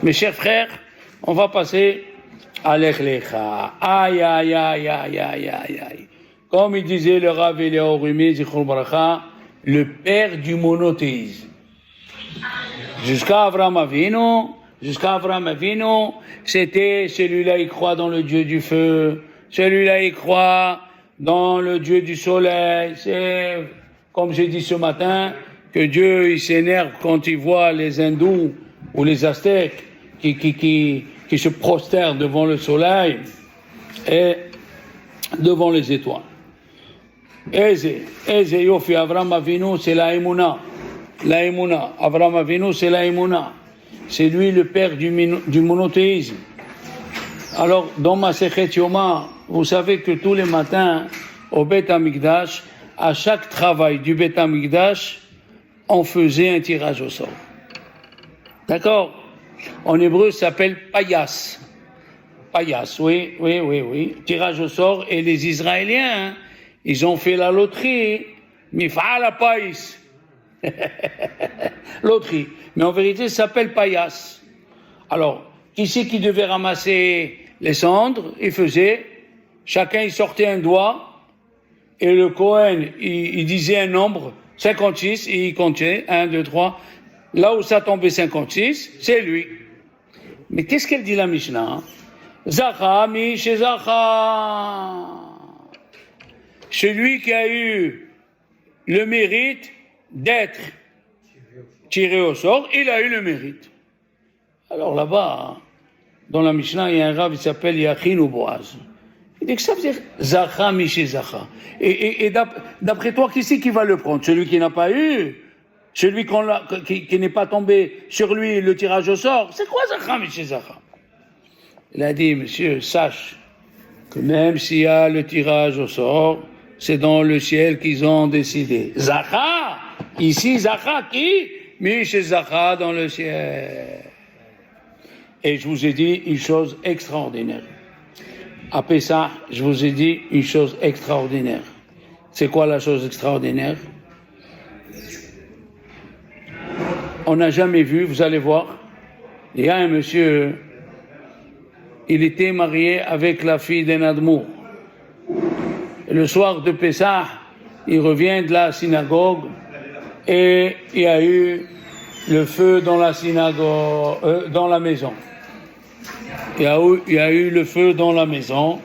Mes chers frères, on va passer à l'Echlecha. Aïe, aïe, aïe, aïe, aïe, aïe, aïe. Comme il disait le Rav Eliyahu Rumi, Zichron Bracha, le père du monothéisme. Jusqu'à Avraham Avinu, c'était celui-là, il croit dans le Dieu du feu, celui-là, il croit dans le Dieu du soleil. C'est, comme j'ai dit ce matin, que Dieu, il s'énerve quand il voit les hindous ou les aztèques qui se prosternent devant le soleil et devant les étoiles. Eze Yofi, Avraham Avinu, c'est la Emouna. La Emouna. Avraham Avinu, c'est la Emouna. C'est lui le père du monothéisme. Alors, dans Masechet Yoma, vous savez que tous les matins, au Beth Amikdash, à chaque travail du Beth Amikdash, on faisait un tirage au sort. D'accord? En hébreu, ça s'appelle payas. Payas, oui. Tirage au sort. Et les Israéliens, ils ont fait la loterie. Mif'al pais. Loterie. Mais en vérité, ça s'appelle payas. Alors, qui c'est qui devait ramasser les cendres? Il faisait. Chacun, il sortait un doigt. Et le Cohen, il disait un nombre, 56, et il comptait. 1, 2, 3. Là où ça tombait 56, c'est lui. Mais qu'est-ce qu'elle dit la Mishnah? Zacha, Mish Zacha. Celui qui a eu le mérite d'être tiré au sort, il a eu le mérite. Alors là-bas, dans la Mishnah, il y a un rav qui s'appelle Yachin ou Boaz. Il dit que ça veut dire Zacha, Mish Zacha. Et d'après toi, qui c'est qui va le prendre? Celui qui n'a pas eu? Celui qui n'est pas tombé sur lui le tirage au sort? C'est quoi Zacha, Mish Zacha? Il a dit, monsieur, sache que même s'il y a le tirage au sort, c'est dans le ciel qu'ils ont décidé. Zacha, ici, Zacha qui? Mish Zacha dans le ciel. Et je vous ai dit une chose extraordinaire. À Pessah, je vous ai dit une chose extraordinaire. C'est quoi la chose extraordinaire? On n'a jamais vu, vous allez voir, il y a un monsieur, il était marié avec la fille d'un Admour. Le soir de Pessah, il revient de la synagogue et il y a eu le feu dans la synagogue, dans la maison. Il y a eu le feu dans la maison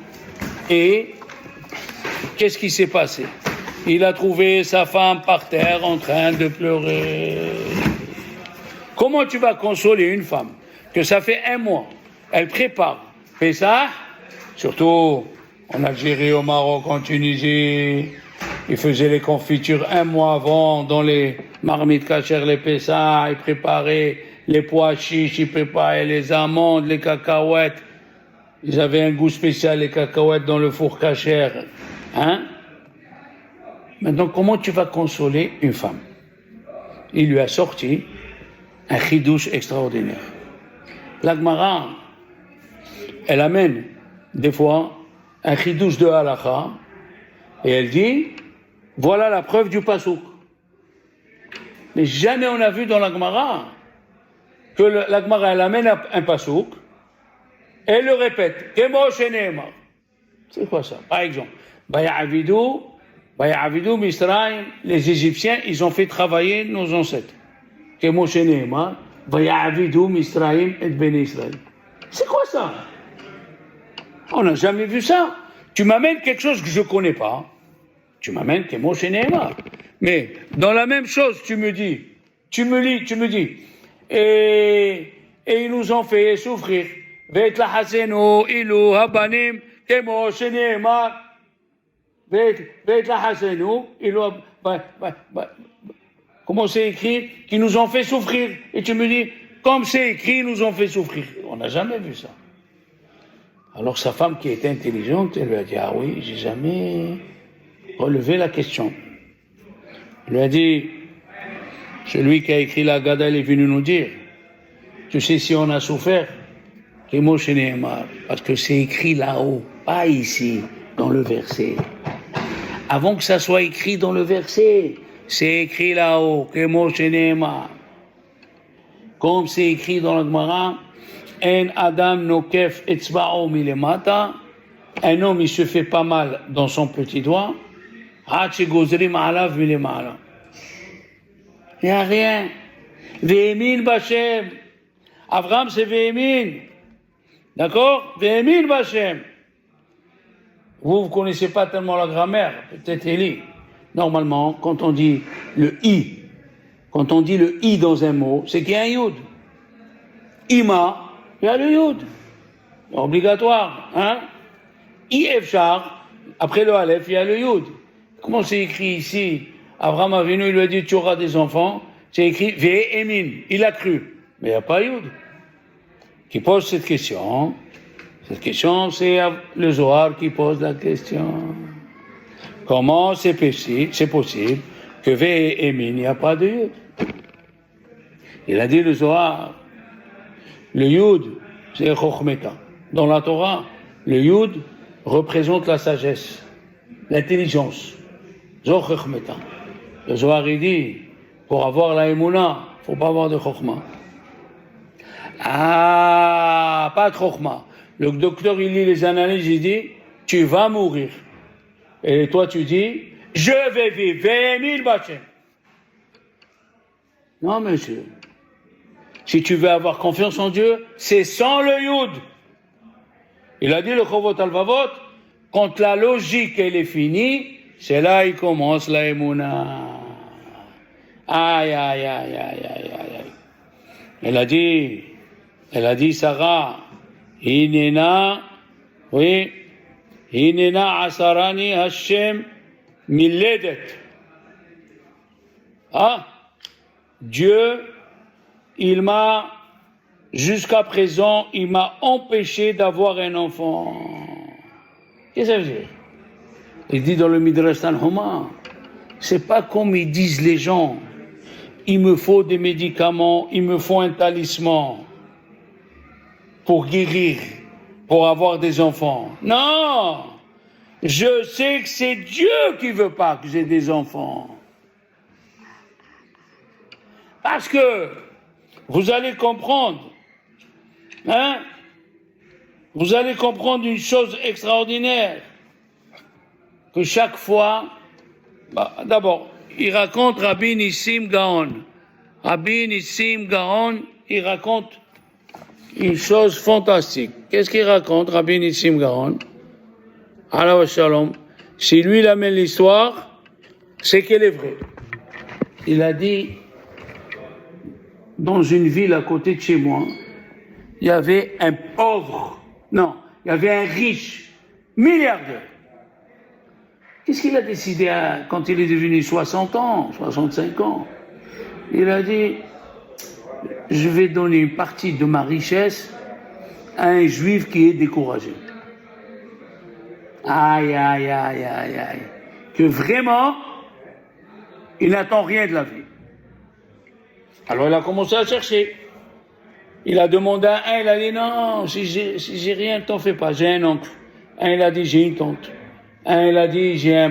et qu'est-ce qui s'est passé? Il a trouvé sa femme par terre en train de pleurer. Comment tu vas consoler une femme que ça fait 1 mois, elle prépare Pessah, surtout en Algérie, au Maroc, en Tunisie, ils faisaient les confitures 1 mois avant dans les marmites cachères, les Pessah, ils préparaient les pois chiches, ils préparaient les amandes, les cacahuètes. Ils avaient un goût spécial, les cacahuètes dans le four cachère. Hein? Maintenant, comment tu vas consoler une femme? Il lui a sorti un chidouche extraordinaire. La Gemara, elle amène des fois un chidouche de halakha et elle dit, voilà la preuve du pasouk. Mais jamais on a vu dans la Gemara que la Gemara, elle amène un pasouk et elle le répète. Kemo sheneemar. C'est quoi ça? Par exemple, Baya'avidu Misraim, les Égyptiens, ils ont fait travailler nos ancêtres. Kemo sheneemar, Baya'avidu Misraim et Ben Israël. C'est quoi ça? On n'a jamais vu ça. Tu m'amènes quelque chose que je ne connais pas. Tu m'amènes Kemo sheneemar. Mais dans la même chose, tu me dis, et ils nous ont fait souffrir. Veit la hasenu ilu habanim kemo sheneemar. Veit la hasenu ilu. Comment c'est écrit? Qui nous ont fait souffrir. Et tu me dis, comme c'est écrit, ils nous ont fait souffrir. On n'a jamais vu ça. Alors sa femme qui était intelligente, elle lui a dit, ah oui, j'ai jamais relevé la question. Elle lui a dit, celui qui a écrit la Haggadah, il est venu nous dire, tu sais si on a souffert, parce que c'est écrit là-haut, pas ici, dans le verset. Avant que ça soit écrit dans le verset, c'est écrit là-haut, comme c'est écrit dans la Gemara, En Adam nokef etzba'o milemata. Un homme, il se fait pas mal dans son petit doigt. Ad shegozrim alav milemala. Il n'y a rien. Ve'emin b'Hashem. Abraham, c'est Ve'emin. D'accord? Ve'emin b'Hashem. Vous connaissez pas tellement la grammaire, peut-être Eli. Normalement, quand on dit le i dans un mot, c'est qu'il y a un yud. Ima, il y a le yud. Obligatoire, hein? I efshar, après le aleph, il y a le yud. Comment c'est écrit ici? Abraham Avinu, il lui a dit, tu auras des enfants. C'est écrit Ve'emin, il a cru. Mais il n'y a pas yud. Qui pose cette question? Cette question, c'est le Zohar qui pose la question. Comment c'est possible que Ve'emin, il n'y a pas de yud? Il a dit le Zohar, le yud, c'est Chochmeta. Dans la Torah, le yud représente la sagesse, l'intelligence. Zoh Chochmeta. Le Zohar, il dit, pour avoir la Emouna, il ne faut pas avoir de Chochma. Ah, pas de Chochma. Le docteur, il lit les analyses, il dit, tu vas mourir. Et toi, tu dis, je vais vivre. Ve'emin b'Hashem. Non, monsieur. Si tu veux avoir confiance en Dieu, c'est sans le yud. Il a dit le Chovot Halvavot, quand la logique, elle est finie, c'est là qu'il commence la Emouna. Aïe, aïe, aïe, aïe, aïe, aïe. Elle a dit, Sarah, Hinena asarani Hashem miledet. Ah, Dieu, jusqu'à présent, il m'a empêché d'avoir un enfant. Qu'est-ce que ça veut dire? Il dit dans le Midrash Tanhuma, c'est pas comme ils disent les gens, il me faut des médicaments, il me faut un talisman pour guérir, pour avoir des enfants. Non! Je sais que c'est Dieu qui veut pas que j'ai des enfants. Parce que vous allez comprendre, hein? Vous allez comprendre une chose extraordinaire, que chaque fois, d'abord, il raconte Rabbi Nissim Gaon. Rabbi Nissim Gaon, il raconte une chose fantastique. Qu'est-ce qu'il raconte, Rabbi Nissim Gaon? Allah Shalom. Si lui, il amène l'histoire, c'est qu'elle est vraie. Il a dit, dans une ville à côté de chez moi, il y avait un pauvre, non, il y avait un riche, milliardaire. Qu'est-ce qu'il a décidé quand il est devenu 60 ans, 65 ans? Il a dit, je vais donner une partie de ma richesse à un juif qui est découragé. Aïe, aïe, aïe, aïe, aïe. Que vraiment, il n'attend rien de la vie. Alors il a commencé à chercher. Il a demandé à un, il a dit non, si j'ai rien, t'en fais pas, j'ai un oncle. Un, il a dit j'ai une tante. Un, il a dit j'ai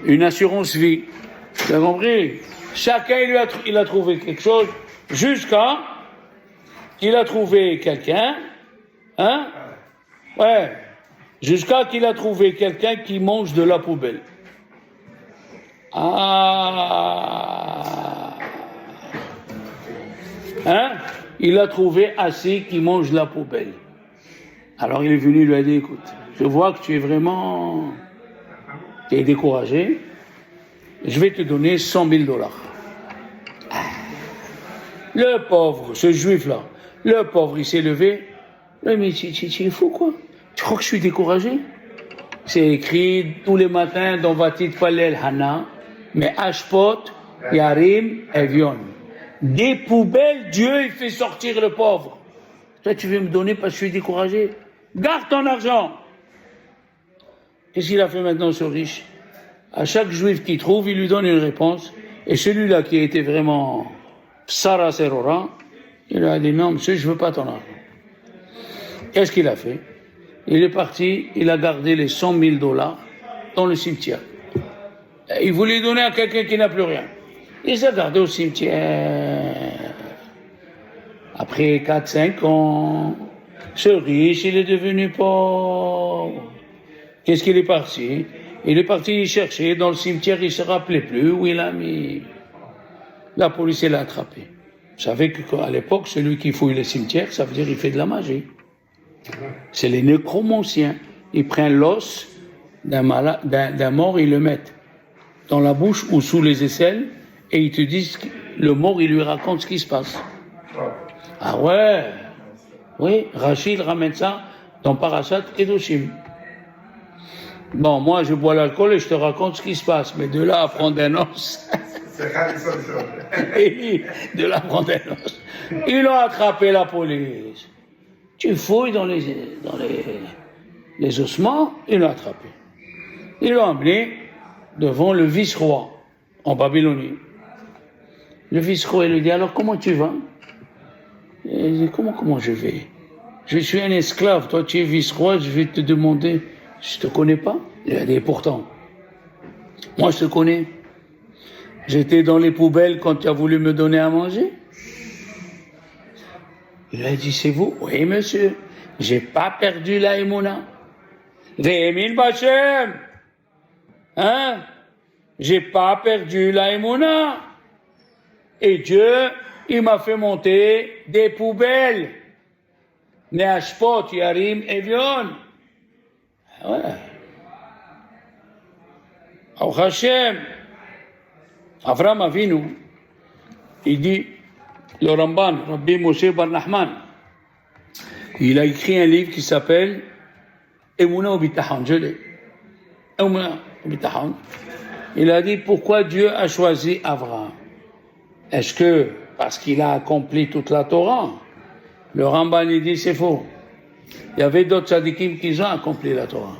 une assurance vie. Tu as compris? Chacun, il a trouvé quelque chose, jusqu'à qu'il a trouvé quelqu'un, hein? Ouais. Jusqu'à qu'il a trouvé quelqu'un qui mange de la poubelle. Ah. Hein? Il a trouvé assez qui mange la poubelle. Alors il est venu, il lui a dit, écoute, je vois que tu es vraiment découragé, je vais te donner $100,000. Le pauvre, ce juif-là, le pauvre, il s'est levé, mais tu es fou quoi? Tu crois que je suis découragé? C'est écrit tous les matins dans Vatit Palel Hana, mais Ashpot, Yarim, Evion. Des poubelles, Dieu, il fait sortir le pauvre. Toi, tu veux me donner parce que je suis découragé? Garde ton argent. Qu'est-ce qu'il a fait maintenant, ce riche? À chaque juif qu'il trouve, il lui donne une réponse. Et celui-là qui était vraiment Psara Serora, il a dit non, monsieur, je veux pas ton argent. Qu'est-ce qu'il a fait? Il est parti, il a gardé les $100,000 dans le cimetière. Il voulait donner à quelqu'un qui n'a plus rien. Il s'est gardé au cimetière. Après 4-5 ans, ce riche, il est devenu pauvre. Qu'est-ce qu'il est parti? Il est parti chercher dans le cimetière, il ne se rappelait plus où il a mis. La police l'a attrapé. Vous savez qu'à l'époque, celui qui fouille les cimetières, ça veut dire qu'il fait de la magie. C'est les nécromanciens. Ils prennent l'os d'un mort, ils le mettent dans la bouche ou sous les aisselles et ils te disent, le mort, il lui raconte ce qui se passe. Ah ouais, oui, Rachid ramène ça dans Parashat Kedoshim. Bon, moi, je bois l'alcool et je te raconte ce qui se passe, mais de là à prendre un os... de là à prendre un os... Ils l'ont attrapé, la police. Tu fouilles dans les ossements, ils l'ont attrapé. Ils l'ont amené devant le vice-roi, en Babylonie. Le vice-roi lui dit, alors comment tu vas? Il dit, comment je vais? Je suis un esclave, toi tu es vice-roi, je vais te demander, je te connais pas? Il a dit, pourtant, moi je te connais. J'étais dans les poubelles quand tu as voulu me donner à manger. Il a dit, c'est vous? Oui, monsieur. J'ai pas perdu la émouna. Ve'emin b'Hashem. Hein? J'ai pas perdu la émouna. Et Dieu, il m'a fait monter des poubelles. Ne'ashpot yarim evion. Voilà. Au Hashem. Avram Avinu, il dit, le Ramban, Rabbi Moshe Bar Nachman, il a écrit un livre qui s'appelle Emunah u'Bitachon. Je l'ai. Emunah u'Bitachon. Il a dit pourquoi Dieu a choisi Abraham. Est-ce que parce qu'il a accompli toute la Torah? Le Ramban il dit c'est faux. Il y avait d'autres tzadikim qui ont accompli la Torah.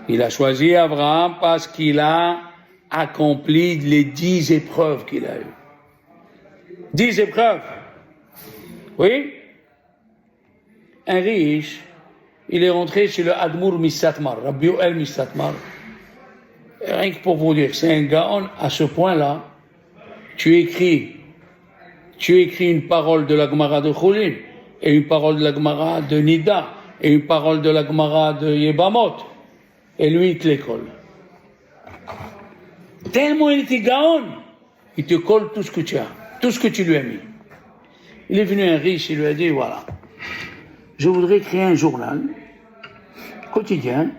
Il a choisi Abraham parce qu'il a accompli les 10 épreuves qu'il a eues. 10 épreuves. Oui? Un riche, il est rentré chez le Admour Misatmar, Rabbi Yoel Misatmar. Rien que pour vous dire, c'est un gaon à ce point-là. Tu écris une parole de la Gemara de Choulin, et une parole de la Gemara de Nida, et une parole de la Gemara de Yebamot, et lui, il te les colle. Tellement il était gaon, il te colle tout ce que tu as, tout ce que tu lui as mis. Il est venu un riche, il lui a dit, voilà, je voudrais créer un journal quotidien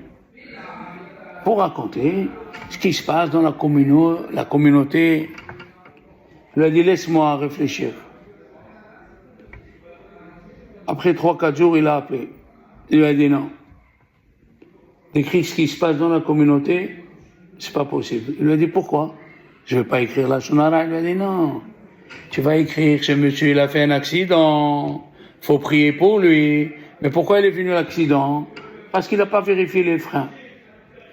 pour raconter ce qui se passe dans la communauté. Il lui a dit, laisse-moi réfléchir. Après 3-4 jours, il a appelé. Il lui a dit, non. D'écrire ce qui se passe dans la communauté, c'est pas possible. Il lui a dit, pourquoi? Je ne vais pas écrire la Shonara. Il lui a dit, non. Tu vas écrire, ce monsieur, il a fait un accident. Faut prier pour lui. Mais pourquoi il est venu l'accident? Parce qu'il n'a pas vérifié les freins.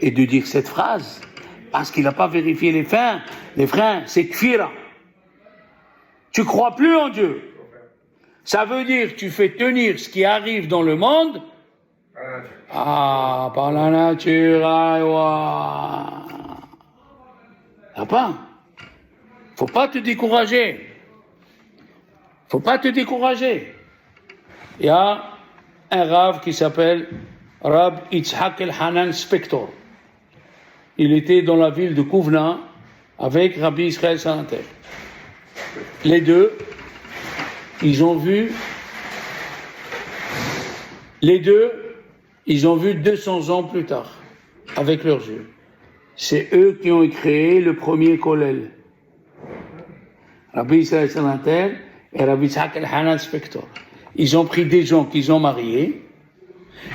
Et de dire cette phrase, parce qu'il n'a pas vérifié les freins, c'est kfira. Tu crois plus en Dieu. Ça veut dire que tu fais tenir ce qui arrive dans le monde par la nature. Faut pas te décourager. Faut pas te décourager. Il y a un Rav qui s'appelle Rab Yitzhak El-Hanan Spector. Il était dans la ville de Kouvna avec Rabbi Israël Salanter. Les deux, ils ont vu 200 ans plus tard, avec leurs yeux. C'est eux qui ont créé le premier kollel. Rabbi Israël Salanter et Rabbi Yitzhak El-Hanan Spector. Ils ont pris des gens qu'ils ont mariés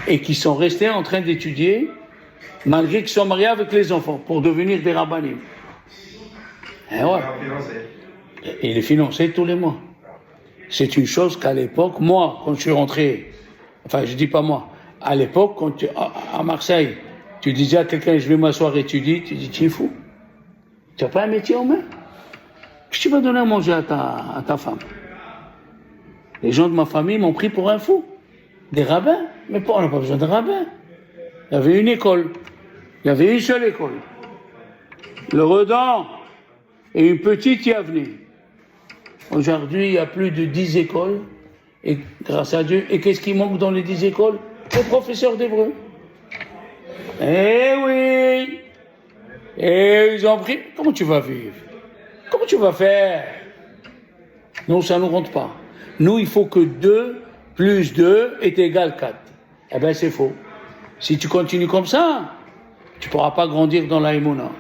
et qui sont restés en train d'étudier malgré qu'ils sont mariés avec les enfants pour devenir des rabbanim. Et ouais. Et il est financé tous les mois. C'est une chose qu'à l'époque, moi, quand je suis rentré, enfin je dis pas moi, à l'époque, quand à Marseille, tu disais à quelqu'un, je vais m'asseoir étudier, tu dis, tu es fou. Tu n'as pas un métier en main. Qu'est-ce que tu vas donner à manger à ta femme? Les gens de ma famille m'ont pris pour un fou. Des rabbins. Mais on n'a pas besoin de rabbins. Il y avait une école. Il y avait une seule école. Le Redan et une petite Yavne. Aujourd'hui, il y a plus de 10 écoles et grâce à Dieu. Et qu'est-ce qui manque dans les 10 écoles? Les professeurs d'hébreu. Eh oui. Et ils ont pris. Comment tu vas vivre? Comment tu vas faire? Non, ça ne nous rentre pas. Nous, il faut que 2 plus 2 est égal 4. Eh bien, c'est faux. Si tu continues comme ça, tu ne pourras pas grandir dans la Emouna.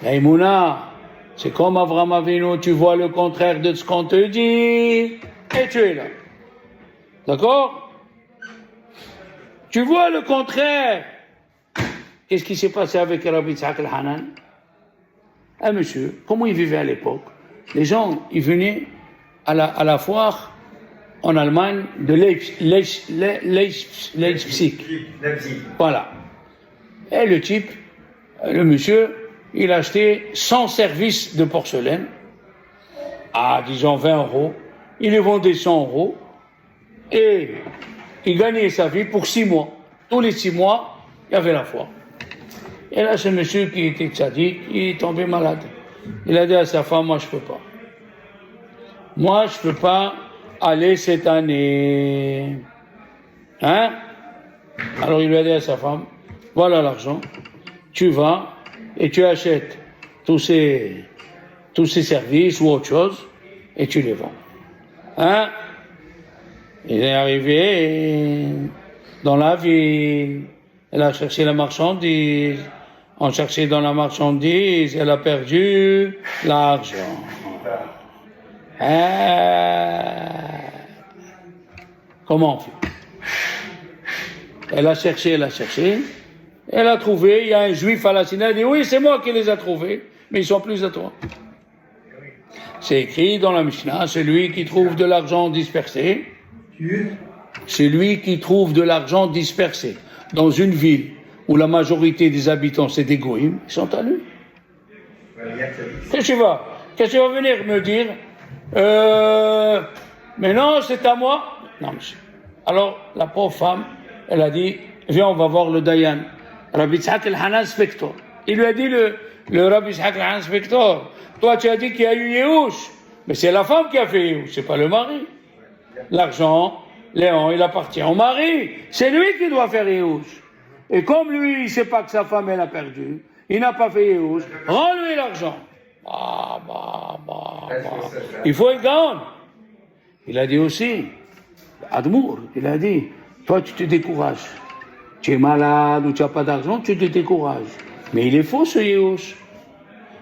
La Emouna, c'est comme Avraham Avinu, tu vois le contraire de ce qu'on te dit, et tu es là. D'accord? Tu vois le contraire. Qu'est-ce qui s'est passé avec Rabbi Yitzhak el-Hanan? Un monsieur, comment il vivait à l'époque? Les gens, ils venaient à la foire en Allemagne de Leipzig. Voilà. Et le type, le monsieur, il achetait 100 services de porcelaine à, disons, 20 euros. Il les vendait 100 euros et il gagnait sa vie pour 6 mois. Tous les 6 mois, il y avait la foire. Et là, ce monsieur qui était tzaddik, il est tombé malade. Il a dit à sa femme, moi, je ne peux pas. Moi, je ne peux pas aller cette année. Hein? Alors, il lui a dit à sa femme, voilà l'argent, tu vas et tu achètes tous ces services ou autre chose et tu les vends. Hein? Il est arrivé dans la ville, elle a cherché la marchandise, on cherchait dans la marchandise, elle a perdu l'argent. Comment on fait? Elle a cherché, elle a trouvé, il y a un juif à la synagogue, elle dit oui, c'est moi qui les ai trouvés, mais ils sont plus à toi. C'est écrit dans la Mishnah, celui qui trouve de l'argent dispersé, dans une ville où la majorité des habitants c'est des goïms, ils sont à lui. Qu'est-ce que tu vas venir me dire? Mais non, c'est à moi. Non, monsieur. Alors, la pauvre femme, elle a dit, viens, on va voir le Dayan. Rabbi Yitzhak el-Hanan Spector. Il lui a dit, le Rabbi Yitzhak el-Hanan Spector, toi tu as dit qu'il y a eu Yehush, mais c'est la femme qui a fait Yehush, c'est pas le mari. L'argent, Léon, il appartient au mari. C'est lui qui doit faire Yehush. Et comme lui, il ne sait pas que sa femme, elle a perdu, il n'a pas fait Yehush, rends-lui l'argent. Il faut être gaon. Il a dit aussi, Admour, il a dit, toi tu te décourages. Tu es malade ou tu n'as pas d'argent, tu te décourages. Mais il est faux ce Yehush.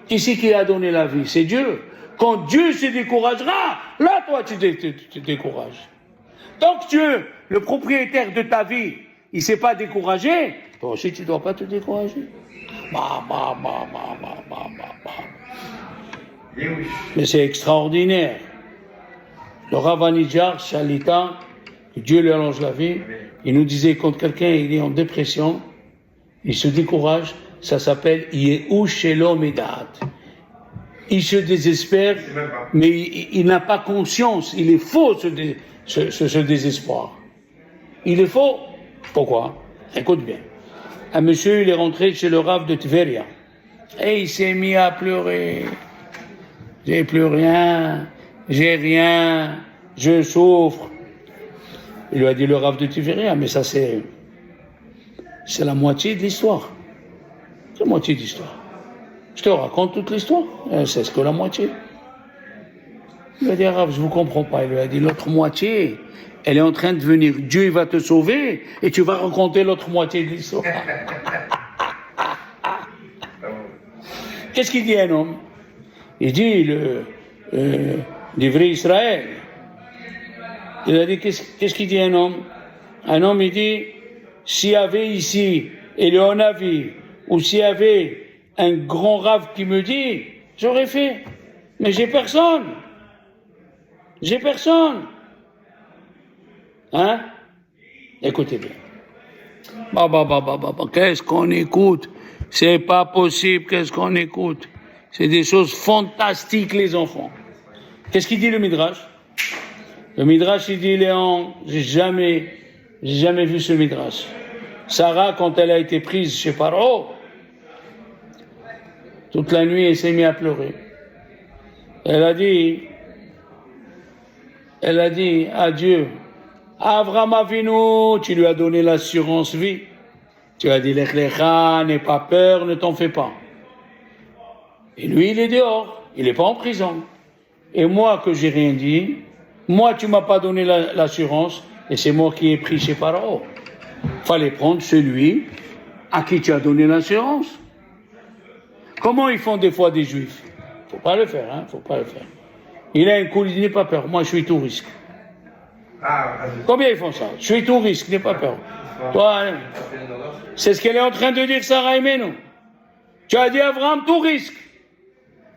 Qui c'est qui a donné la vie? C'est Dieu. Quand Dieu se découragera, là toi tu te décourages. Tant que Dieu, le propriétaire de ta vie, il ne s'est pas découragé, toi aussi tu ne dois pas te décourager. Mais c'est extraordinaire. Le Rav Anidjar, Shalita, que Dieu lui allonge la vie, il nous disait quand quelqu'un il est en dépression, il se décourage, ça s'appelle Yehush Shelo Medat. Il se désespère, mais il n'a pas conscience, il est faux ce désespoir. Il est faux. Pourquoi? Écoute bien. Un monsieur, il est rentré chez le Rav de Tveria et il s'est mis à pleurer. J'ai plus rien, j'ai rien, je souffre. Il lui a dit le Rav de Tveria, mais ça c'est la moitié de l'histoire. C'est la moitié de l'histoire. Je te raconte toute l'histoire, c'est ce que la moitié. Il lui a dit Rav, je vous comprends pas. Il lui a dit l'autre moitié, elle est en train de venir. Dieu il va te sauver et tu vas raconter l'autre moitié de l'histoire. Qu'est-ce qu'il dit un homme? Il dit l'ivri Israël. Il a dit qu'est-ce qu'il dit un homme? Un homme il dit s'il y avait ici Éléonavi ou s'il y avait un grand rave qui me dit j'aurais fait, mais j'ai personne. Hein? Écoutez bien. Qu'est-ce qu'on écoute? C'est pas possible, qu'est-ce qu'on écoute? C'est des choses fantastiques, les enfants. Qu'est-ce qu'il dit le Midrash? Le Midrash, il dit, Léon, j'ai jamais vu ce Midrash. Sarah, quand elle a été prise chez Paro, toute la nuit, elle s'est mise à pleurer. Elle a dit à Dieu, Avraham Avinu, tu lui as donné l'assurance vie. Tu as dit, Lech Lecha, n'aie pas peur, ne t'en fais pas. Et lui, il est dehors, il n'est pas en prison. Et moi, que j'ai rien dit, moi, tu m'as pas donné l'assurance, et c'est moi qui ai pris chez Pharaon. Fallait prendre celui à qui tu as donné l'assurance. Comment ils font des fois des juifs? Faut pas le faire, hein, faut pas le faire. Il a un coup, il dit, n'aie pas peur, moi je suis tout risque. Combien ils font ça? Je suis tout risque, n'aie pas peur. Toi, hein, c'est ce qu'elle est en train de dire, Sarah Imenu. Tu as dit Abraham, tout risque.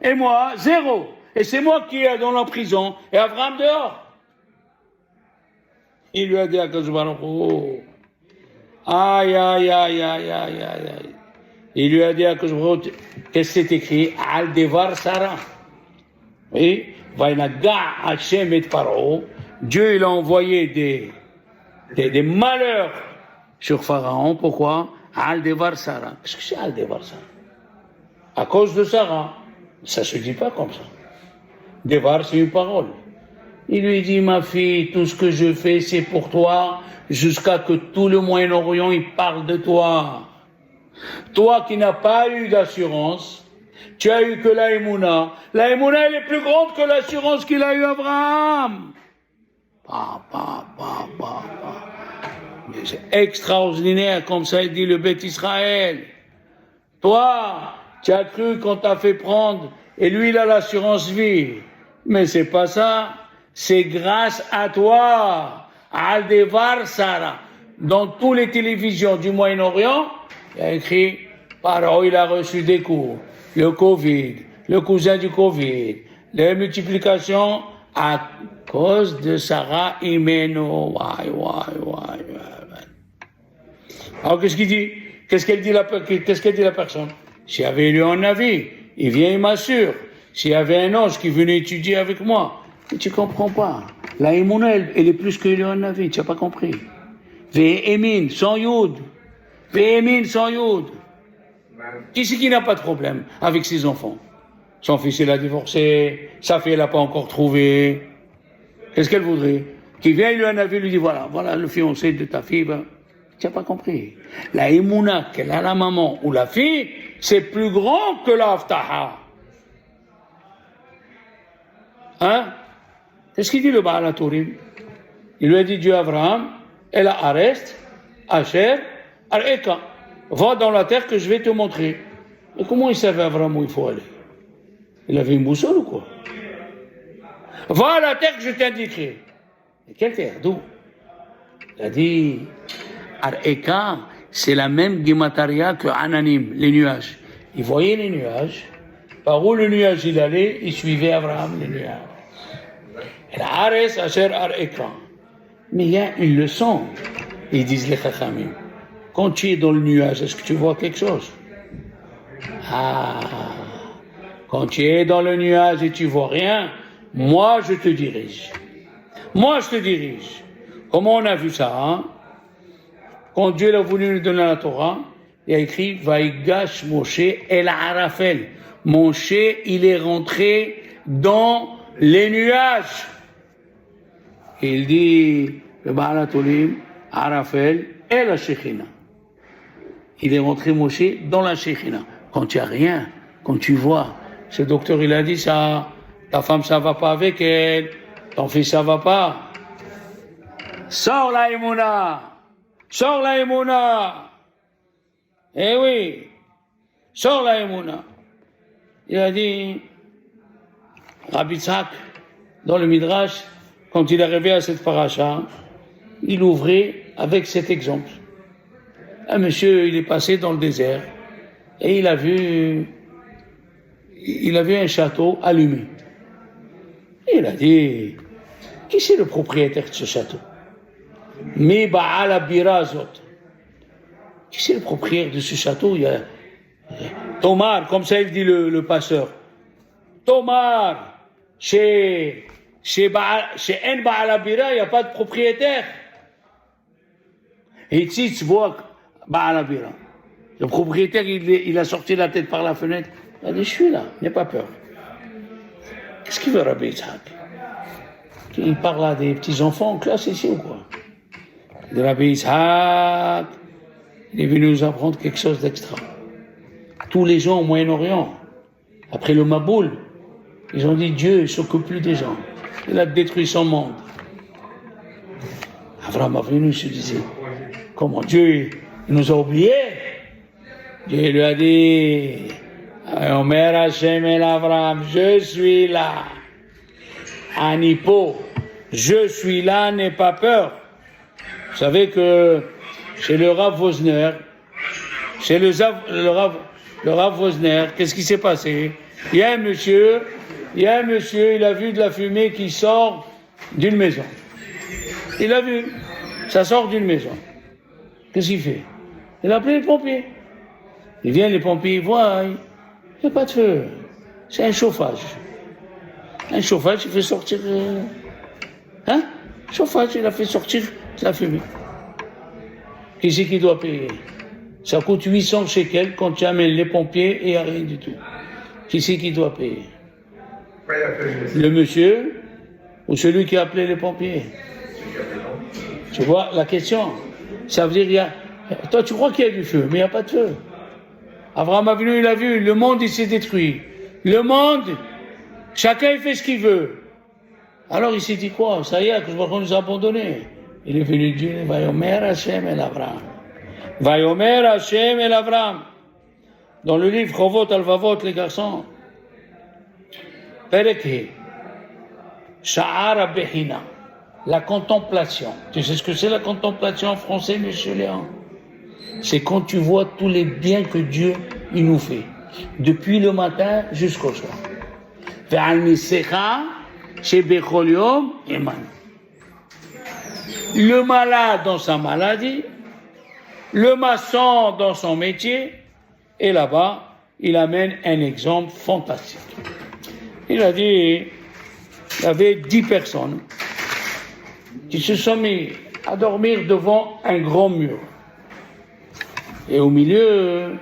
Et moi, zéro. Et c'est moi qui est dans la prison, et Abraham dehors. Il lui a dit à Kadosh Baruch Hu, aïe, aïe, aïe, aïe, aïe, aïe, aïe. Il lui a dit à Kadosh Baruch Hu, qu'est-ce que c'est écrit? Al devar Sarah. Oui, Vainaga Hashem et Pharaon. Dieu, il a envoyé des malheurs sur Pharaon. Pourquoi? Al devar Sarah. Qu'est-ce que c'est Al devar Sarah? À cause de Sarah. Ça ne se dit pas comme ça. Devar, c'est une parole. Il lui dit, ma fille, tout ce que je fais, c'est pour toi, jusqu'à que tout le Moyen-Orient, il parle de toi. Toi qui n'as pas eu d'assurance, tu as eu que la Emouna. La Emouna, elle est plus grande que l'assurance qu'il a eu Abraham. Mais c'est extraordinaire, comme ça il dit le Beth Israël. Toi, tu as cru qu'on t'a fait prendre, et lui, il a l'assurance vie. Mais c'est pas ça. C'est grâce à toi, Aldevar Sarah. Dans toutes les télévisions du Moyen-Orient, il y a écrit, Pharaon, il a reçu des coups, le Covid, le cousin du Covid, les multiplications à cause de Sarah Imenu. Alors qu'est-ce qu'il dit? Qu'est-ce qu'elle dit la personne? S'il y avait eu un avis, il vient, il m'assure. S'il y avait un ange qui venait étudier avec moi, mais tu comprends pas. La Emouna, elle est plus que un avis, tu n'as pas compris. Ve'emin, sans Youd. Ve'emin, sans Youd. Qui c'est qui n'a pas de problème avec ses enfants? Son fils, il a divorcé, sa fille, elle n'a pas encore trouvé. Qu'est-ce qu'elle voudrait? Qui vient, il lui a un avis, lui dit, voilà le fiancé de ta fille. Ben, tu n'as pas compris. La Emouna, qu'elle a la maman ou la fille, c'est plus grand que la Haftaha. Hein? Qu'est-ce qu'il dit le Baal HaTurim? Il lui a dit, Dieu Abraham, elle a Arest, Asher, Areka. Va dans la terre que je vais te montrer. Mais comment il savait Abraham où il faut aller? Il avait une boussole ou quoi? Va à la terre que je t'indiquerai. Et quelle terre? D'où? Il a dit, Areka, c'est la même Gemataria que Ananim, les nuages. Il voyait les nuages. Par où le nuage il allait, il suivait Abraham, les nuages. Ares, Asher, Areka. Mais il y a une leçon, ils disent les Chachamim. Quand tu es dans le nuage, est-ce que tu vois quelque chose? Quand tu es dans le nuage et tu vois rien, moi je te dirige. Moi je te dirige. Comment on a vu ça, hein? Quand Dieu a voulu nous donner la Torah, il a écrit Vaïgash Moshe El Arafel. Moshe, il est rentré dans les nuages. Et il dit, le Baal HaTurim, Arafel et la Shekhinah. Il est rentré Moshe dans la Shekhinah. Quand tu n'as rien, quand tu vois, ce docteur il a dit ça, ta femme ça va pas avec elle, ton fils ça va pas. Sors la Emouna! Sors la Emouna! Eh oui! Sors la Emouna! Il a dit, Rabbi Tzak, dans le Midrash, quand il est arrivé à cette paracha, il ouvrait avec cet exemple. Un monsieur, il est passé dans le désert et il a vu un château allumé. Et il a dit, qui c'est le propriétaire de ce château? Mi Baal Abira Azot. Qui c'est le propriétaire de ce château? Il y a Tomar, comme ça il dit le passeur. Tomar, chez En Baal Abira, il n'y a pas de propriétaire. Et ici, tu vois Baal Abira. Le propriétaire, il a sorti la tête par la fenêtre. Il a dit, je suis là, n'aie pas peur. Qu'est-ce qu'il veut, Rabbi Yitzhak? Il parle à des petits-enfants en classe ici ou quoi? de Rabbi Isaac, il est venu nous apprendre quelque chose d'extra. Tous les gens au Moyen-Orient, après le Maboul, ils ont dit Dieu ne s'occupe plus des gens. Il a détruit son monde. Abraham Avinu se disait, comment Dieu il nous a oubliés? Dieu lui a dit, Omer Hashem el Abraham, je suis là. Anipo, je suis là, n'aie pas peur. Vous savez que chez le Rav Wosner, le Rav Wosner, qu'est-ce qui s'est passé? Il y a un monsieur, il a vu de la fumée qui sort d'une maison. Il a vu, ça sort d'une maison. Qu'est-ce qu'il fait? Il a appelé les pompiers. Il vient, les pompiers, ils voient, il n'y a pas de feu. C'est un chauffage. Un chauffage, il fait sortir... chauffage, il a fait sortir de la fumée. Qui c'est qui doit payer? Ça coûte 800 shekels quand tu amènes les pompiers et il n'y a rien du tout. Qui c'est qui doit payer? Le monsieur ou celui qui a appelé les pompiers? Tu vois la question? Ça veut dire, toi tu crois qu'il y a du feu, mais il n'y a pas de feu. Abraham Avinu, il a vu, le monde il s'est détruit. Le monde, chacun il fait ce qu'il veut. Alors il s'est dit quoi? Ça y est, que je vois qu'on nous a abandonnés. Il est venu dire, Vayomer Hashem el Abraham. Vayomer Hashem el Abraham. Dans le livre Chovot Alvavot, les garçons, Perek Sha'ar Behina, la contemplation. Tu sais ce que c'est la contemplation en français, monsieur Léon? C'est quand tu vois tous les biens que Dieu il nous fait, depuis le matin jusqu'au soir. Le malade dans sa maladie, le maçon dans son métier, et là-bas, il amène un exemple fantastique. Il a dit, il y avait 10 personnes qui se sont mis à dormir devant un grand mur. Et au milieu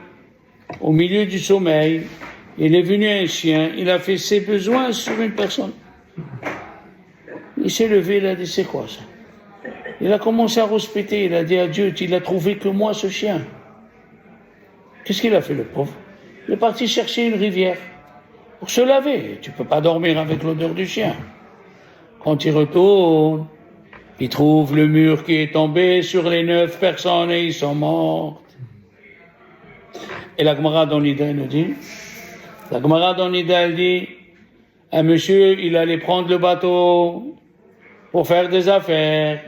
du sommeil, il est venu un chien, il a fait ses besoins sur une personne. Il s'est levé, il a dit, c'est quoi ça? Il a commencé à rouspéter, il a dit à Dieu, il a trouvé que moi ce chien. Qu'est-ce qu'il a fait le pauvre? Il est parti chercher une rivière pour se laver. Tu ne peux pas dormir avec l'odeur du chien. Quand il retourne, il trouve le mur qui est tombé sur les 9 personnes et ils sont morts. Et la Gemara dans Nida nous dit, elle dit, un monsieur, il allait prendre le bateau pour faire des affaires.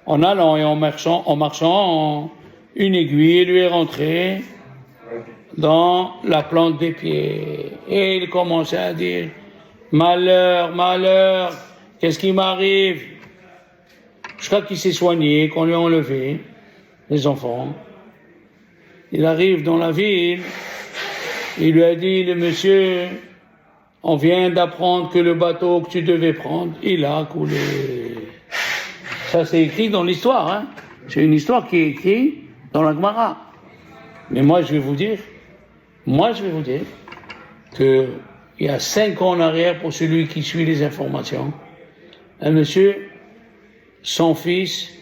En allant et en marchant, une aiguille lui est rentrée dans la plante des pieds. Et il commençait à dire, malheur, malheur, qu'est-ce qui m'arrive? Je crois qu'il s'est soigné, qu'on lui a enlevé les enfants. Il arrive dans la ville, il lui a dit, le monsieur, on vient d'apprendre que le bateau que tu devais prendre, il a coulé. Ça c'est écrit dans l'histoire, hein. C'est une histoire qui est écrite dans la Gemara. Mais moi je vais vous dire que il y a 5 ans en arrière, pour celui qui suit les informations, un monsieur, son fils,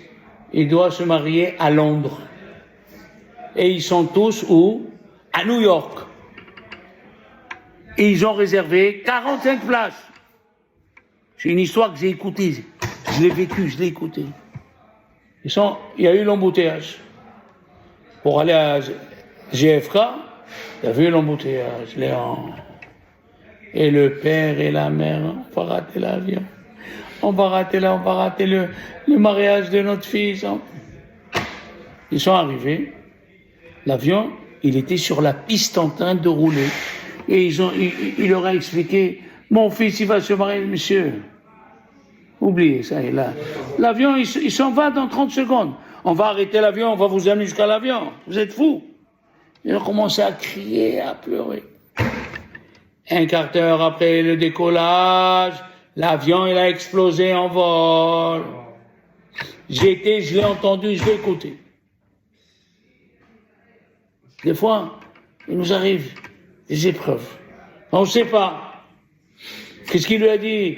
il doit se marier à Londres. Et ils sont tous où? À New York. Et ils ont réservé 45 places. C'est une histoire que j'ai écoutée. Je l'ai vécue, je l'ai écoutée. Il y a eu l'embouteillage. Pour aller à JFK, il y avait eu l'embouteillage, Léon. Et le père et la mère, on va rater l'avion. On va rater le mariage de notre fils. Ils sont arrivés. L'avion, il était sur la piste en train de rouler. Et il leur a expliqué, mon fils, il va se marier, monsieur. Oubliez ça, et là. L'avion, il s'en va dans 30 secondes. On va arrêter l'avion, on va vous amener jusqu'à l'avion. Vous êtes fous. Ils ont commencé à crier, à pleurer. Un quart d'heure après le décollage, l'avion, il a explosé en vol. Je l'ai entendu, je l'ai écouté. Des fois, il nous arrive des épreuves. On ne sait pas. Qu'est-ce qu'il lui a dit?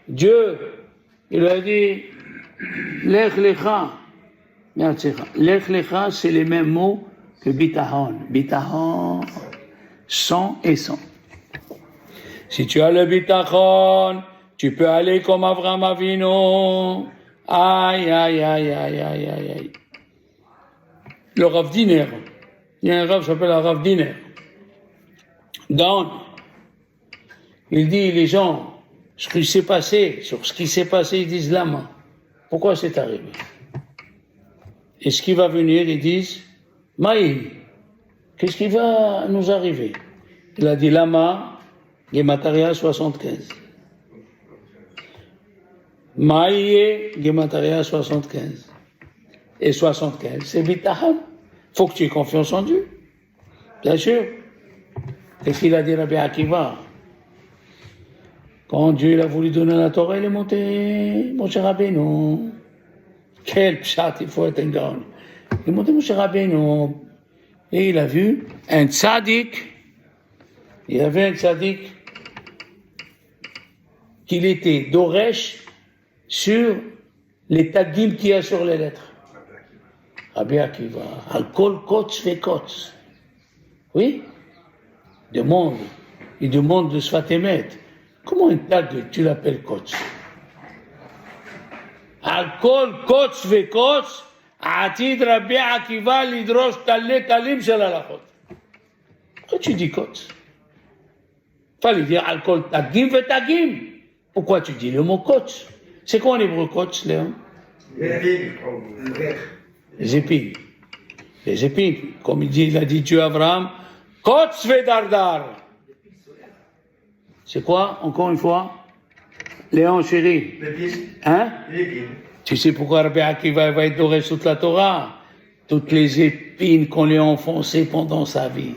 Dieu, il lui a dit, Lech lecha. Lech lecha, c'est les mêmes mots que bitahon. Bitahon, sang et sang. Si tu as le bitachon, tu peux aller comme Avraham Avinu. Aïe, aïe, aïe, aïe, aïe, aïe, aïe. Le Rav Diner. Il y a un Rav qui s'appelle le Rav Diner. Gaon. Il dit, les gens, ce qui s'est passé, sur ce qui s'est passé, ils disent lama. Pourquoi c'est arrivé? Et ce qui va venir, ils disent, maï. Qu'est-ce qui va nous arriver? Il a dit lama. Gemataria 75. Maïe, Gemataria 75. Et 75, c'est Bitahon. Faut que tu aies confiance en Dieu. Bien sûr. Qu'est-ce qu'il a dit Rabbi Akiva? Quand Dieu il a voulu donner la Torah, il est monté, Moshe Rabbeinu. Quel pshat, il faut être un grand. Il est monté Moshe Rabbeinu. Et il a vu un tzaddik. Il y avait un tzaddik qu'il était d'Oresh sur les taggim qu'il y a sur les lettres. Rabbi Akiva, Al-Kol Kotz Vekotz. Oui? Il demande de Sfatemet. Comment un tag, tu l'appelles Kotz? Al-Kol Kotz Vekotz, Atid Rabbi Akiva lidrosh talé talim shel halachot. Pourquoi tu dis Kotz? Fallait dire Al-Kol Taggim Vetagim. Pourquoi tu dis le mot Kotz? C'est quoi en hébreu Kotz, Léon? Les épines. Les épines. Comme il a dit Dieu à Abraham, Kotz Vedardar. C'est quoi, encore une fois? Léon, chéri. Hein? Tu sais pourquoi Rabbi Akiva va être doré toute la Torah? Toutes les épines qu'on lui a enfoncées pendant sa vie.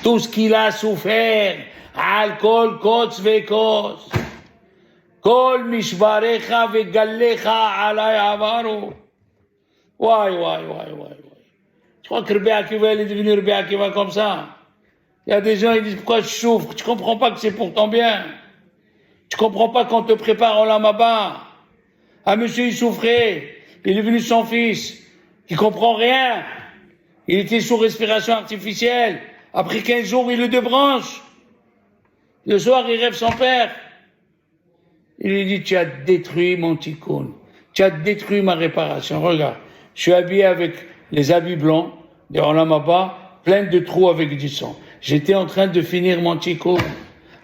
Tout ce qu'il a souffert. Al-Kol Kotz Vekotz. Kol mishvarecha vegalecha alay avaru. Ouais. Tu crois que Rabbi Akiva est devenu Rabbi Akiva comme ça? Il y a des gens qui disent pourquoi je souffre? Tu comprends pas que c'est pour ton bien. Tu comprends pas qu'on te prépare au Lamaba. Un monsieur il souffrait, il est venu son fils, il comprend rien. Il était sous respiration artificielle. Après 15 jours, il le débranche. Le soir, il rêve son père. Il lui dit, tu as détruit mon tikkun. Tu as détruit ma réparation. Regarde, je suis habillé avec les habits blancs, des Olamaba, plein de trous avec du sang. J'étais en train de finir mon tikkun.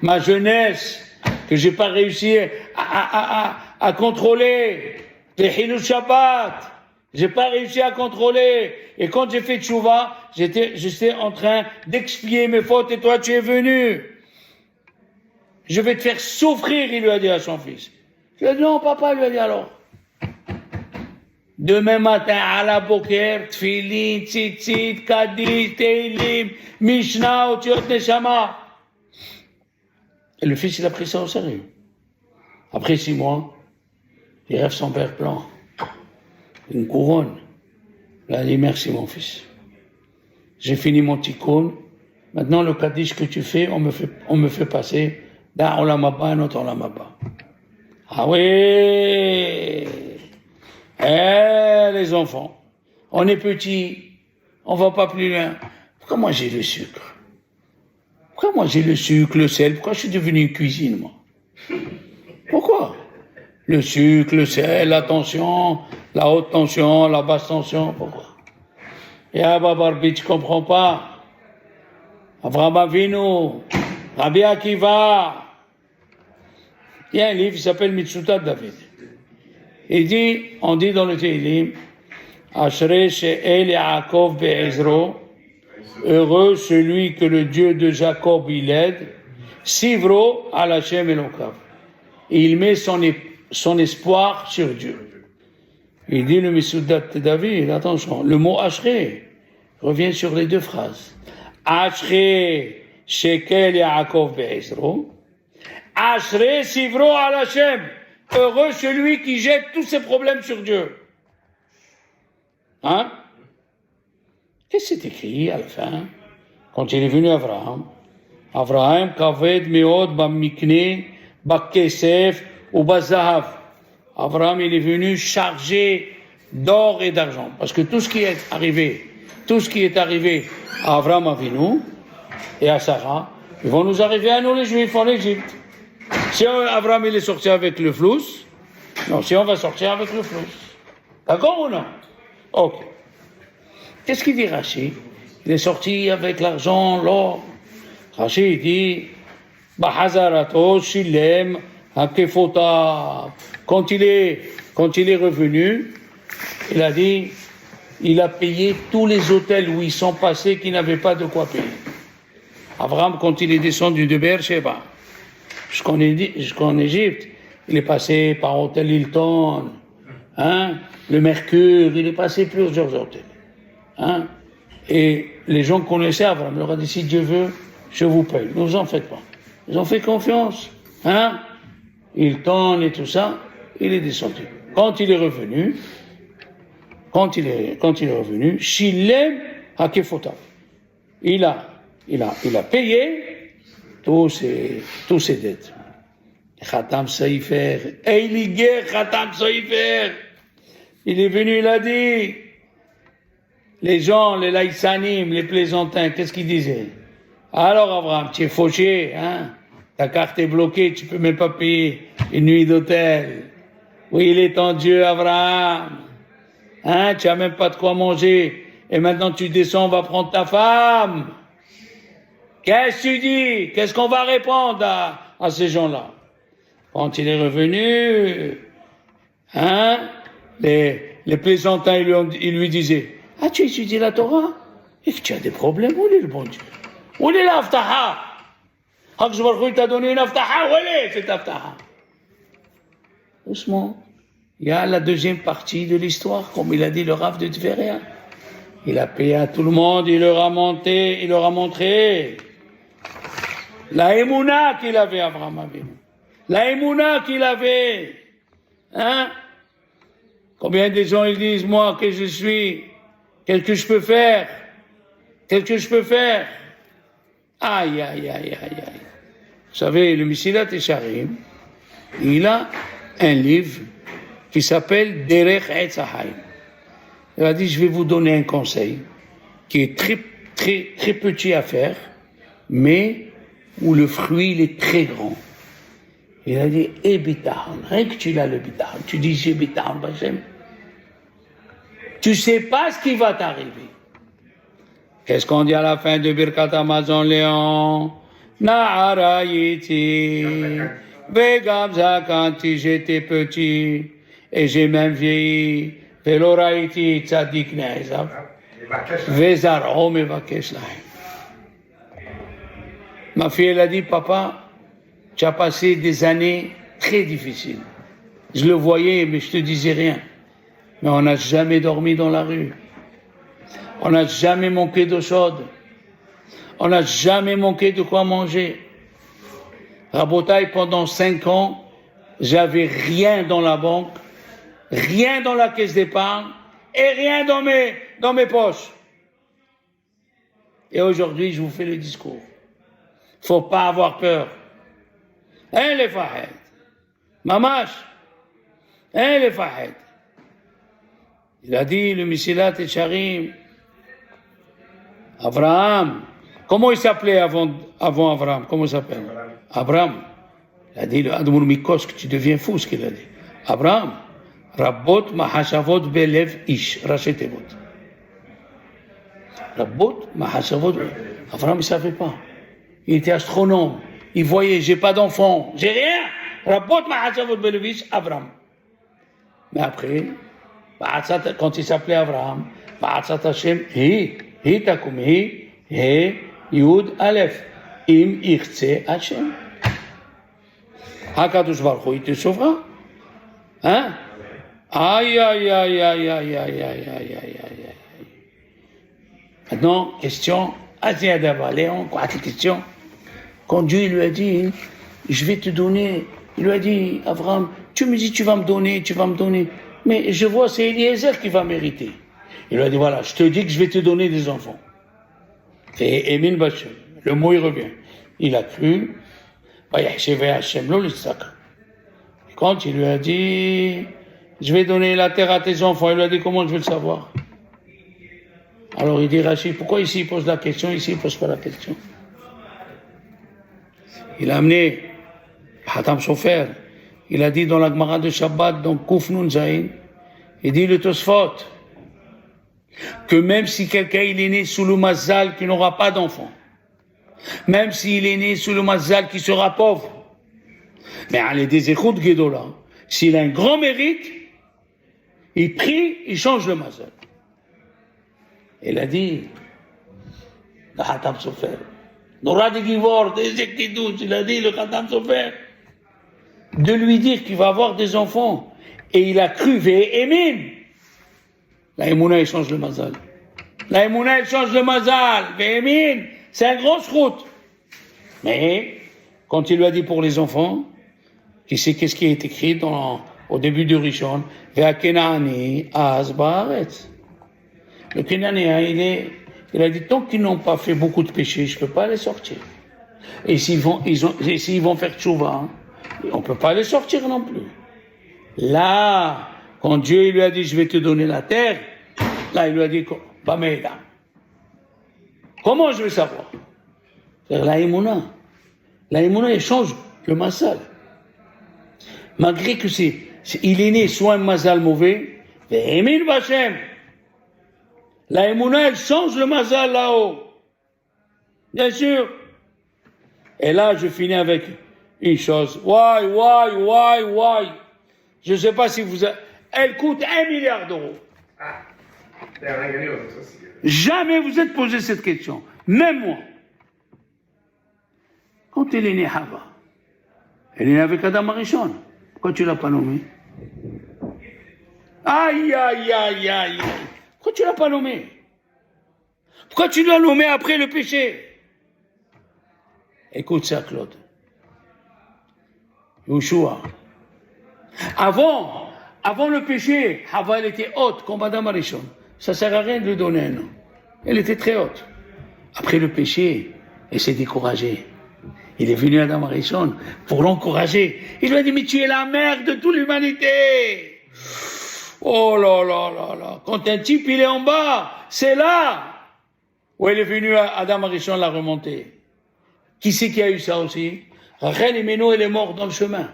Ma jeunesse, que j'ai pas réussi à contrôler. Les Hilul Shabbat. J'ai pas réussi à contrôler. Et quand j'ai fait tchouva, j'étais en train d'expier mes fautes et toi tu es venu. Je vais te faire souffrir, il lui a dit à son fils. Il a dit non, papa, il lui a dit alors. Demain matin, à la boker, tfilin, tzitzit, kaddish, teilim, mishnah, otiot neshama. Et le fils, il a pris ça au sérieux. Après 6 mois, il rêve son père blanc. Une couronne. Il a dit merci mon fils. J'ai fini mon tikkun. Maintenant, le kaddish que tu fais, on me fait passer d'un olamaba à un autre olamaba. Ah oui! Les enfants, on est petits, on va pas plus loin. Pourquoi moi j'ai le sucre? Pourquoi moi j'ai le sucre, le sel? Pourquoi je suis devenu une cuisine, moi? Pourquoi? Le sucre, le sel, la tension, la haute tension, la basse tension, pourquoi? Et Abba Barbi, tu comprends pas? Avraham Avinu, Rabbi Akiva. Il y a un livre qui s'appelle Mitzutat David. Il dit, on dit dans le Teilim, Ashrei she'el Yaakov be'ezro, heureux celui que le Dieu de Jacob il aide, Sivro al Hashem Elokav. Et il met son espoir sur Dieu. Il dit le Mitzutat David, attention, le mot Ashrei revient sur les 2 phrases. Ashrei she'el Yaakov be'ezro, Ashrei Sivro al Hashem. Heureux celui qui jette tous ses problèmes sur Dieu. Hein? Qu'est-ce que c'est écrit à la fin? Quand il est venu Abraham, Abraham kaved meod bamikne, bakesef ou bazahav. Abraham, il est venu chargé d'or et d'argent. Parce que tout ce qui est arrivé à Abraham Avinu et à Sarah, ils vont nous arriver à nous les Juifs en Égypte. Si Abraham il est sorti avec le flous, non, si on va sortir avec le flous. D'accord ou non? Ok. Qu'est-ce qu'il dit Rashi? Il est sorti avec l'argent, l'or. Rashi dit, Bahazarato Shilem Hakefota. Quand il est revenu, il a dit, il a payé tous les hôtels où ils sont passés qui n'avaient pas de quoi payer. Abraham, quand il est descendu de Beersheba jusqu'en Égypte, il est passé par Hôtel Hilton, le Mercure, il est passé plusieurs hôtels. Et les gens connaissaient Abraham, il leur a dit, si Dieu veut, je vous paye. Ne vous en faites pas. Ils ont fait confiance. Hilton et tout ça, il est descendu. Quand il est revenu, Shilem Hakefota. Il a payé tous ses dettes. Khatam Seifer, Eiliger Khatam Seifer. Il est venu, il a dit, les gens, les laïsanim, les plaisantins, qu'est-ce qu'ils disaient? Alors Abraham, tu es fauché, ta carte est bloquée, tu peux même pas payer une nuit d'hôtel. Oui, il est ton Dieu, Abraham. Tu as même pas de quoi manger. Et maintenant tu descends, on va prendre ta femme. Qu'est-ce que tu dis? Qu'est-ce qu'on va répondre à ces gens-là? Quand il est revenu, les plaisantins, ils lui disaient, tu étudies la Torah? Et que tu as des problèmes? Où est le bon Dieu? Où est l'aftaha? Hak Baruch Hu t'a donné une aftaha, où est cette aftaha? Doucement. Il y a la deuxième partie de l'histoire, comme il a dit le Rav de Tveria. Il a payé à tout le monde, il leur a montré la émouna qu'il avait, Abraham Avinu. La émouna qu'il avait. Combien de gens ils disent, moi, que je suis, qu'est-ce que je peux faire? Aïe, aïe, aïe, aïe, aïe. Vous savez, le Mesilat Yesharim, il a un livre qui s'appelle Derech Etz Haim. Il a dit, je vais vous donner un conseil qui est très, très, très petit à faire, mais où le fruit il est très grand. Il a dit, Bitahon, rien que tu l'as le Bitahon, tu dis, j'ai Bitahon, Bachem. Tu sais pas ce qui va t'arriver. Qu'est-ce qu'on dit à la fin de Birkat Hamazon Léon? Na'ara yiti, vegam zakanti, j'étais petit, et j'ai même vieilli. Veloraiti tzadik ne'ezav, vezar'o mevakesh lahem. Ma fille, elle a dit, papa, tu as passé des années très difficiles. Je le voyais, mais je te disais rien. Mais on n'a jamais dormi dans la rue. On n'a jamais manqué d'eau chaude. On n'a jamais manqué de quoi manger. Rabotaï, pendant 5 ans, j'avais rien dans la banque, rien dans la caisse d'épargne et rien dans mes poches. Et aujourd'hui, je vous fais le discours. Faut pas avoir peur. Les fahed. Mamash. Les fahed. Il a dit, le Mesilat Yesharim, Abraham. Comment il s'appelait avant Abraham? Comment il s'appelle? Abraham. Il a dit, le Admour Mikosk, tu deviens fou, ce qu'il a dit. Abraham. Rabbot mahashavot belev ish. Rachetevot. Rabbot mahashavot. Abraham, il ne savait pas. Il était astronome. Il voyait, j'ai pas d'enfant, j'ai rien. Rabbot mahashavot belev ish. Abraham. Mais après, quand il s'appelait Abraham, Ba'atzat Hashem, hi takum, Yud Aleph, im ichtse Hashem. HaKadosh Baruch Hu, il te sauvera. Aïe, aïe, aïe, aïe, aïe, aïe, aïe, aïe, aïe, aïe, aïe. Maintenant, question, Léon, quoi, question. Quand Dieu lui a dit, je vais te donner, il lui a dit, Abraham, tu me dis, tu vas me donner, mais je vois, c'est Eliezer qui va mériter. Il lui a dit, voilà, je te dis que je vais te donner des enfants. Et Emin Bachem, le mot il revient. Il a cru, Quand il lui a dit, je vais donner la terre à tes enfants, il lui a dit, comment je vais le savoir? Alors il dit, Rachid, pourquoi ici il pose la question, ici il pose pas la question? Il a amené Hatam Sofer, il a dit dans la Gemara de Shabbat, dans Kouf Nun Zayin, il dit le Tosfot, que même si quelqu'un il est né sous le mazal qui n'aura pas d'enfant, même s'il est né sous le mazal qui sera pauvre, mais allez des écoutes Gedola, s'il a un grand mérite, il prie, il change le mazal. Il a dit, le Hatam Sofer, Nora de Givor, des Ektidout, il a dit le Hatam Sofer, de lui dire qu'il va avoir des enfants. Et il a cru, Ve'emin. La Emouna, il change le mazal. La Emouna, il change le mazal. Ve'emin, c'est un gros route. Mais, quand il lui a dit pour les enfants, qui sait qu'est-ce qui est écrit au début du Rishon, Ve'akenani, Az Baaretz. Le Kenanéen, il a dit, tant qu'ils n'ont pas fait beaucoup de péchés, je ne peux pas les sortir. Et s'ils vont faire tchouva, on ne peut pas les sortir non plus. Là, quand Dieu lui a dit, je vais te donner la terre, là, il lui a dit, bah, mais là, comment je vais savoir? C'est la Emouna. La Emouna, elle change le mazal. Malgré que il est né soit un mazal mauvais, mais Emile Bachem. La Emouna, elle change le mazal là-haut. Bien sûr. Et là, je finis avec une chose. Why? Je ne sais pas si vous... Elle coûte 1 milliard d'euros. Jamais vous êtes posé cette question. Même moi. Quand elle est née Hava, elle est née avec Adam Arishon. Pourquoi tu ne l'as pas nommé? Aïe. Pourquoi tu ne l'as pas nommé? Pourquoi tu l'as nommé après le péché? Écoute ça, Claude. Yeshua. Avant le péché, Hava, elle était haute, comme Adam Arishon. Ça ne sert à rien de lui donner un nom. Elle était très haute. Après le péché, elle s'est découragée. Il est venu Adam Arishon pour l'encourager. Il lui a dit, mais tu es la mère de toute l'humanité. Oh là. Quand un type, il est en bas, c'est là où elle est venue Adam Arishon la remonter. Qui c'est qui a eu ça aussi? Rachel Imenu, elle est morte dans le chemin.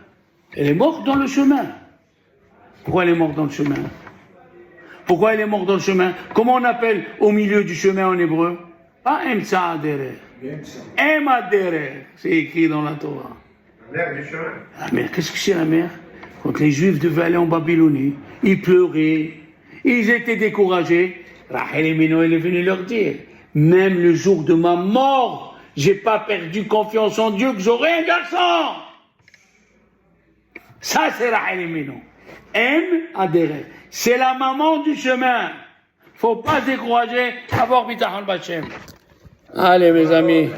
Elle est morte dans le chemin. Pourquoi elle est morte dans le chemin? Pourquoi elle est morte dans le chemin? Comment on appelle au milieu du chemin en hébreu? Pas Emsa Aderer. Emaderer. C'est écrit dans la Torah. La mer du chemin. La mer, qu'est-ce que c'est la mer? Quand les Juifs devaient aller en Babylonie, ils pleuraient, ils étaient découragés. Rachel Imenu, elle est venue leur dire, même le jour de ma mort, j'ai pas perdu confiance en Dieu que j'aurai un garçon. Ça, c'est Rachel Imenu. Adhérer. C'est la maman du chemin. Faut pas se décourager, avoir bitachon b'Hashem. Allez, mes amis.